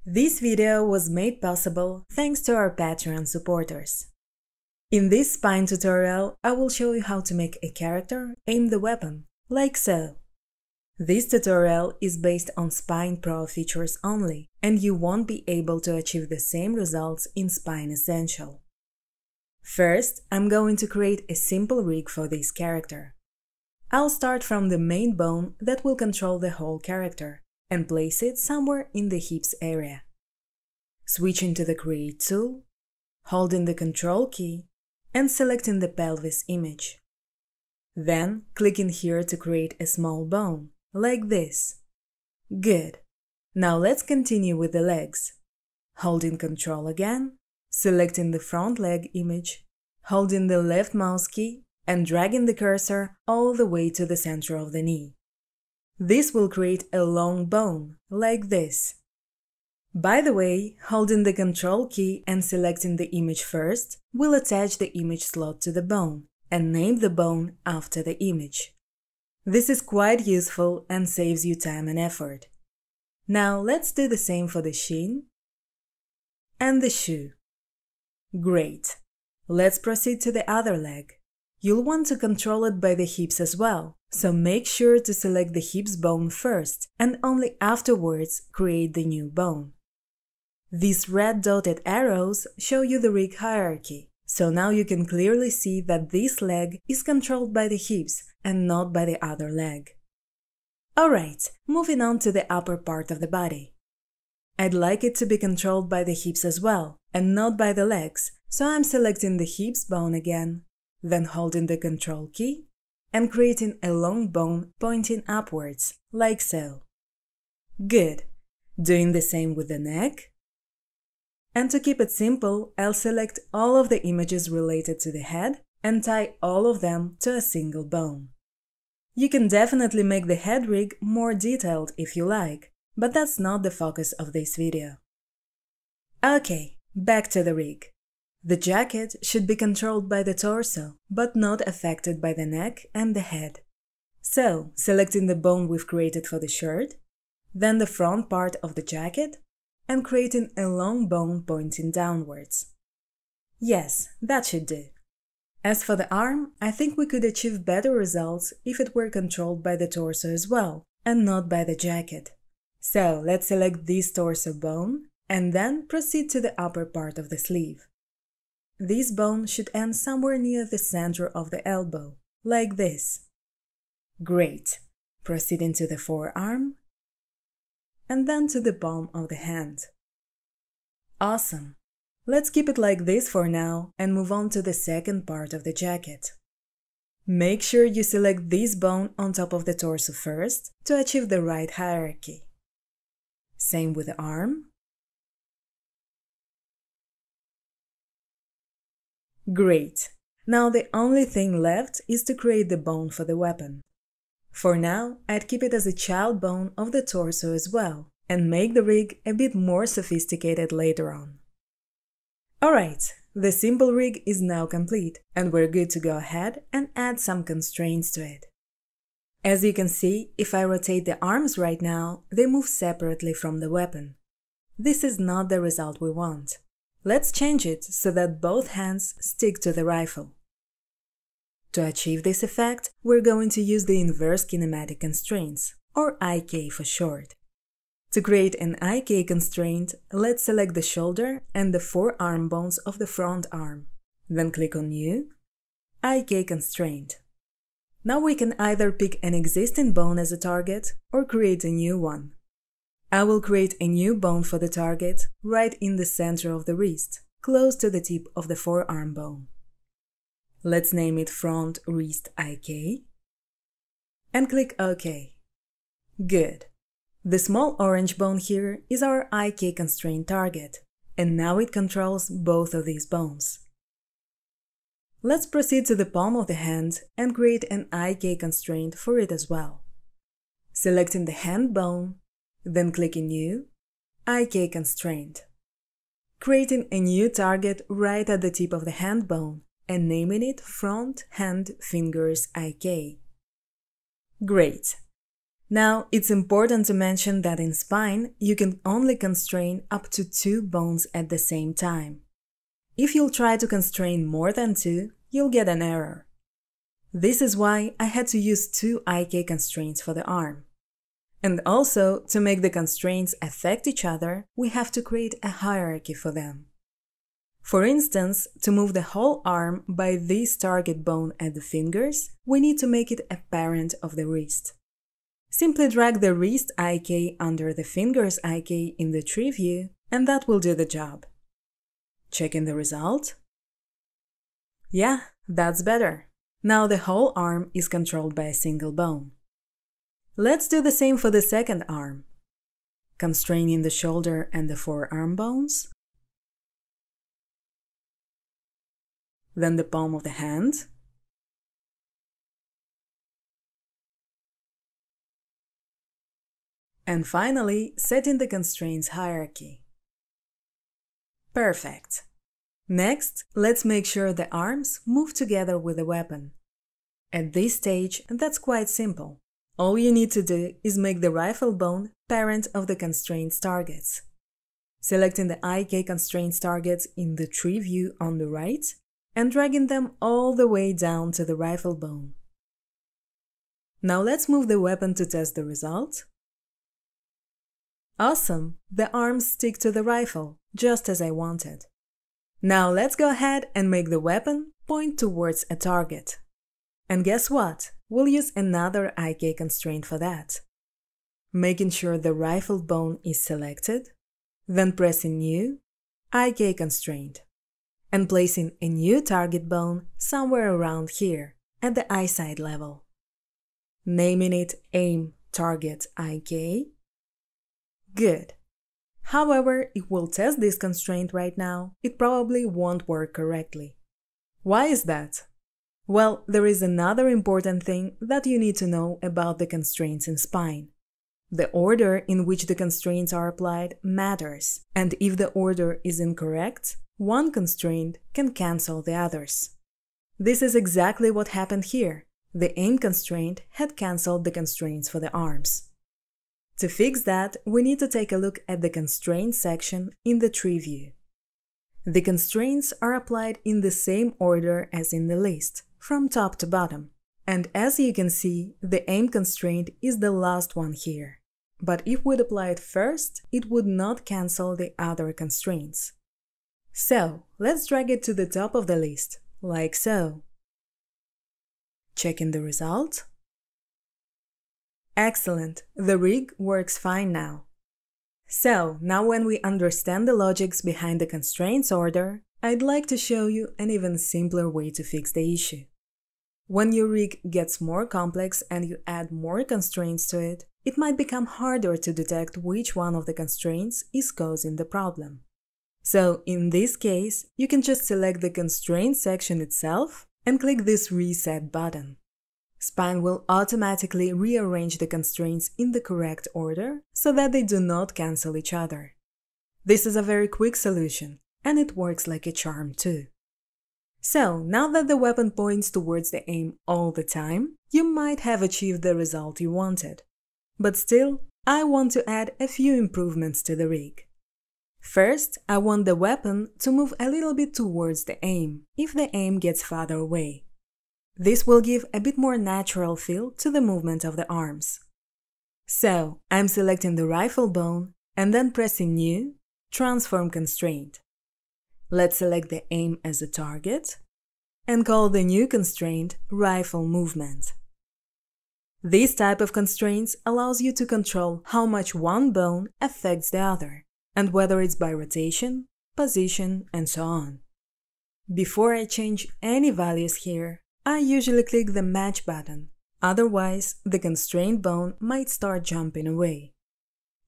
This video was made possible thanks to our Patreon supporters. In this spine tutorial, I will show you how to make a character aim the weapon, like so. This tutorial is based on Spine Pro features only, and you won't be able to achieve the same results in Spine Essential. First, I'm going to create a simple rig for this character. I'll start from the main bone that will control the whole character, and place it somewhere in the hips area. Switching to the Create tool, holding the Control key, and selecting the pelvis image. Then, clicking here to create a small bone, like this. Good. Now let's continue with the legs. Holding Control again, selecting the front leg image, holding the left mouse key, and dragging the cursor all the way to the center of the knee. This will create a long bone, like this. By the way, holding the Control key and selecting the image first will attach the image slot to the bone and name the bone after the image. This is quite useful and saves you time and effort. Now let's do the same for the shin and the shoe. Great! Let's proceed to the other leg. You'll want to control it by the hips as well, so make sure to select the hips bone first and only afterwards create the new bone. These red dotted arrows show you the rig hierarchy, so now you can clearly see that this leg is controlled by the hips and not by the other leg. Alright, moving on to the upper part of the body. I'd like it to be controlled by the hips as well, and not by the legs, so I'm selecting the hips bone again, then holding the Control key, and creating a long bone pointing upwards, like so. Good. Doing the same with the neck. And to keep it simple, I'll select all of the images related to the head and tie all of them to a single bone. You can definitely make the head rig more detailed if you like, but that's not the focus of this video. Okay, back to the rig. The jacket should be controlled by the torso, but not affected by the neck and the head. So, selecting the bone we've created for the shirt, then the front part of the jacket, and creating a long bone pointing downwards. Yes, that should do. As for the arm, I think we could achieve better results if it were controlled by the torso as well, and not by the jacket. So, let's select this torso bone, and then proceed to the upper part of the sleeve. This bone should end somewhere near the center of the elbow, like this. Great! Proceeding to the forearm, and then to the palm of the hand. Awesome! Let's keep it like this for now and move on to the second part of the jacket. Make sure you select this bone on top of the torso first to achieve the right hierarchy. Same with the arm. Great! Now the only thing left is to create the bone for the weapon. For now, I'd keep it as a child bone of the torso as well, and make the rig a bit more sophisticated later on. Alright, the simple rig is now complete, and we're good to go ahead and add some constraints to it. As you can see, if I rotate the arms right now, they move separately from the weapon. This is not the result we want. Let's change it so that both hands stick to the rifle. To achieve this effect, we're going to use the inverse kinematic constraints, or IK for short. To create an IK constraint, let's select the shoulder and the forearm bones of the front arm. Then click on New, IK constraint. Now we can either pick an existing bone as a target or create a new one. I will create a new bone for the target right in the center of the wrist, close to the tip of the forearm bone. Let's name it Front Wrist IK and click OK. Good. The small orange bone here is our IK constraint target, and now it controls both of these bones. Let's proceed to the palm of the hand and create an IK constraint for it as well. Selecting the hand bone, then clicking New, IK constraint. Creating a new target right at the tip of the hand bone and naming it Front Hand Fingers IK. Great! Now, it's important to mention that in Spine, you can only constrain up to 2 bones at the same time. If you'll try to constrain more than 2, you'll get an error. This is why I had to use 2 IK constraints for the arm. And also, to make the constraints affect each other, we have to create a hierarchy for them. For instance, to move the whole arm by this target bone at the fingers, we need to make it a parent of the wrist. Simply drag the wrist IK under the fingers IK in the tree view, and that will do the job. Checking the result? Yeah, that's better. Now the whole arm is controlled by a single bone. Let's do the same for the second arm. Constraining the shoulder and the forearm bones. Then the palm of the hand. And finally, setting the constraints hierarchy. Perfect. Next, let's make sure the arms move together with the weapon. At this stage, that's quite simple. All you need to do is make the rifle bone parent of the constraints targets. Selecting the IK constraints targets in the tree view on the right, and dragging them all the way down to the rifle bone. Now let's move the weapon to test the result. Awesome! The arms stick to the rifle, just as I wanted. Now let's go ahead and make the weapon point towards a target. And guess what? We'll use another IK constraint for that. Making sure the rifle bone is selected, then pressing New, IK constraint, and placing a new target bone somewhere around here, at the eyesight level. Naming it Aim Target IK. Good. However, if we'll test this constraint right now, it probably won't work correctly. Why is that? Well, there is another important thing that you need to know about the constraints in Spine. The order in which the constraints are applied matters, and if the order is incorrect, one constraint can cancel the others. This is exactly what happened here. The Aim constraint had cancelled the constraints for the arms. To fix that, we need to take a look at the Constraints section in the tree view. The constraints are applied in the same order as in the list, from top to bottom. And as you can see, the Aim constraint is the last one here. But if we'd apply it first, it would not cancel the other constraints. So, let's drag it to the top of the list, like so. Checking the result. Excellent, the rig works fine now. So, now when we understand the logics behind the constraints order, I'd like to show you an even simpler way to fix the issue. When your rig gets more complex and you add more constraints to it, it might become harder to detect which one of the constraints is causing the problem. So, in this case, you can just select the Constraint section itself and click this Reset button. Spine will automatically rearrange the constraints in the correct order so that they do not cancel each other. This is a very quick solution, and it works like a charm too. So, now that the weapon points towards the aim all the time, you might have achieved the result you wanted. But still, I want to add a few improvements to the rig. First, I want the weapon to move a little bit towards the aim, if the aim gets farther away. This will give a bit more natural feel to the movement of the arms. So, I'm selecting the rifle bone and then pressing New, Transform Constraint. Let's select the aim as a target and call the new constraint Rifle Movement. This type of constraints allows you to control how much one bone affects the other, and whether it's by rotation, position, and so on. Before I change any values here, I usually click the Match button, otherwise the constraint bone might start jumping away.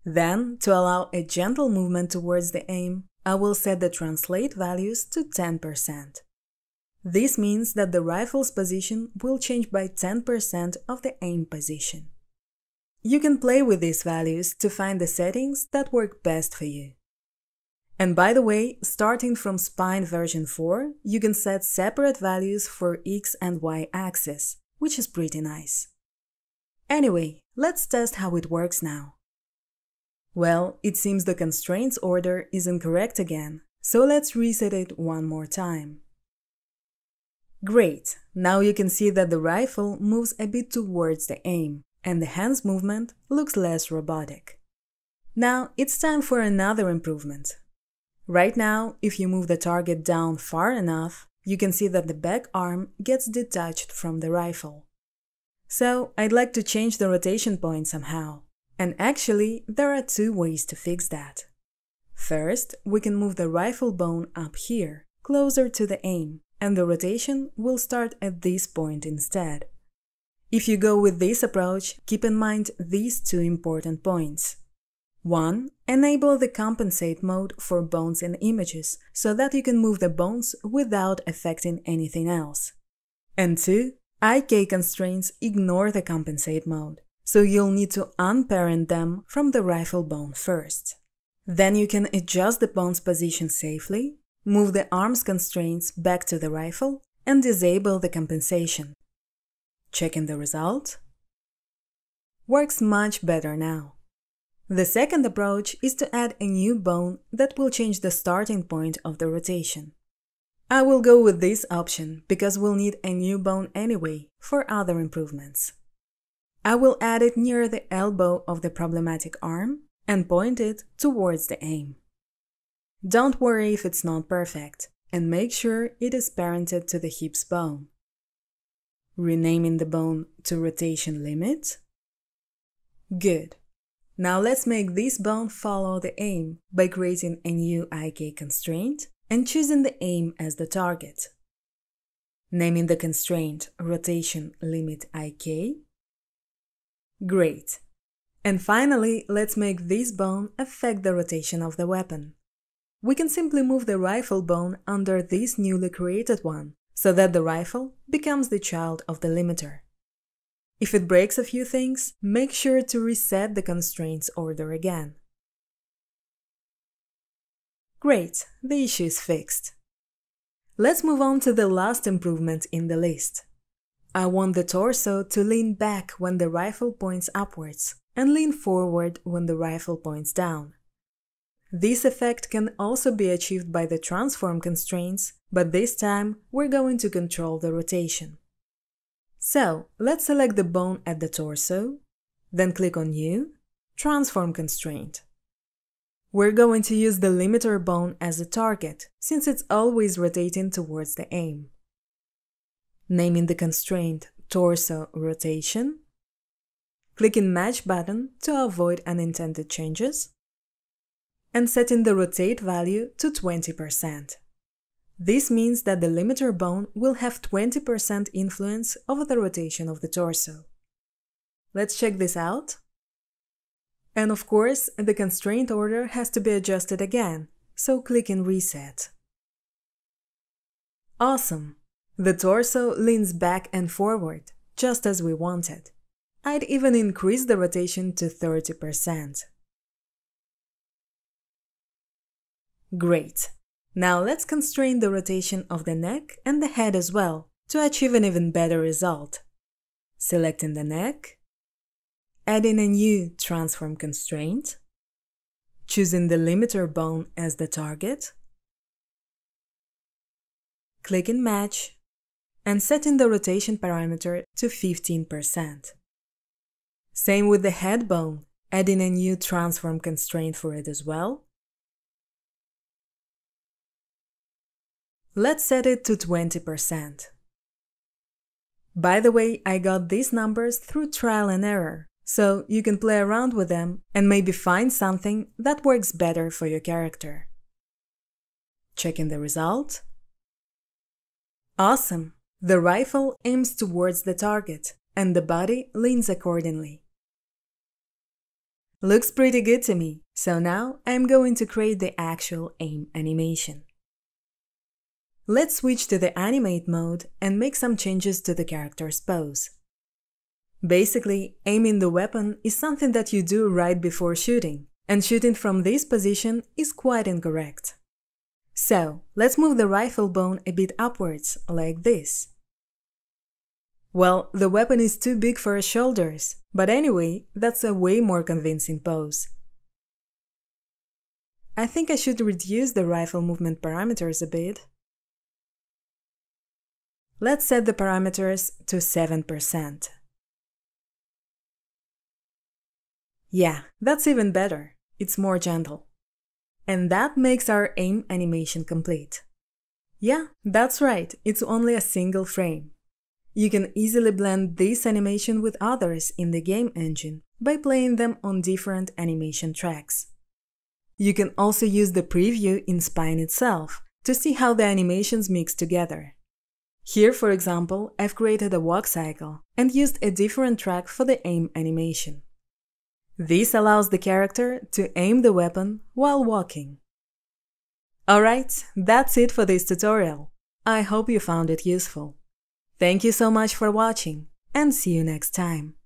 Then, to allow a gentle movement towards the aim, I will set the translate values to 10%. This means that the rifle's position will change by 10% of the aim position. You can play with these values to find the settings that work best for you. And by the way, starting from Spine version 4, you can set separate values for X and Y axis, which is pretty nice. Anyway, let's test how it works now. Well, it seems the constraints order is incorrect again, so let's reset it one more time. Great! Now you can see that the rifle moves a bit towards the aim, and the hand's movement looks less robotic. Now it's time for another improvement. Right now, if you move the target down far enough, you can see that the back arm gets detached from the rifle. So I'd like to change the rotation point somehow. And actually, there are two ways to fix that. First, we can move the rifle bone up here, closer to the aim, and the rotation will start at this point instead. If you go with this approach, keep in mind these two important points. 1. Enable the compensate mode for bones and images, so that you can move the bones without affecting anything else. And 2. IK constraints ignore the compensate mode, so you'll need to unparent them from the rifle bone first. Then you can adjust the bone's position safely, move the arm's constraints back to the rifle, and disable the compensation. Checking the result. Works much better now. The second approach is to add a new bone that will change the starting point of the rotation. I will go with this option because we'll need a new bone anyway for other improvements. I will add it near the elbow of the problematic arm and point it towards the aim. Don't worry if it's not perfect, and make sure it is parented to the hip's bone. Renaming the bone to rotation limit. Good. Now let's make this bone follow the aim by creating a new IK constraint and choosing the aim as the target. Naming the constraint rotation limit IK. Great. And finally, let's make this bone affect the rotation of the weapon. We can simply move the rifle bone under this newly created one, so that the rifle becomes the child of the limiter. If it breaks a few things, make sure to reset the constraints order again. Great, the issue is fixed. Let's move on to the last improvement in the list. I want the torso to lean back when the rifle points upwards and lean forward when the rifle points down. This effect can also be achieved by the transform constraints, but this time we're going to control the rotation. So, let's select the bone at the torso, then click on New, Transform Constraint. We're going to use the limiter bone as a target, since it's always rotating towards the aim. Naming the constraint Torso Rotation. Clicking Match button to avoid unintended changes. And setting the rotate value to 20%. This means that the limiter bone will have 20% influence over the rotation of the torso. Let's check this out. And of course, the constraint order has to be adjusted again, so click in Reset. Awesome! The torso leans back and forward, just as we wanted. I'd even increase the rotation to 30%. Great! Now let's constrain the rotation of the neck and the head as well, to achieve an even better result. Selecting the neck, adding a new transform constraint, choosing the limiter bone as the target, clicking Match, and setting the rotation parameter to 15%. Same with the head bone, adding a new transform constraint for it as well. Let's set it to 20%. By the way, I got these numbers through trial and error, so you can play around with them and maybe find something that works better for your character. Checking the result. Awesome! The rifle aims towards the target, and the body leans accordingly. Looks pretty good to me, so now I'm going to create the actual aim animation. Let's switch to the animate mode and make some changes to the character's pose. Basically, aiming the weapon is something that you do right before shooting, and shooting from this position is quite incorrect. So, let's move the rifle bone a bit upwards, like this. Well, the weapon is too big for her shoulders, but anyway, that's a way more convincing pose. I think I should reduce the rifle movement parameters a bit. Let's set the parameters to 7%. Yeah, that's even better. It's more gentle. And that makes our aim animation complete. Yeah, that's right, it's only a single frame. You can easily blend this animation with others in the game engine by playing them on different animation tracks. You can also use the preview in Spine itself to see how the animations mix together. Here, for example, I've created a walk cycle and used a different track for the aim animation. This allows the character to aim the weapon while walking. Alright, that's it for this tutorial. I hope you found it useful. Thank you so much for watching, and see you next time.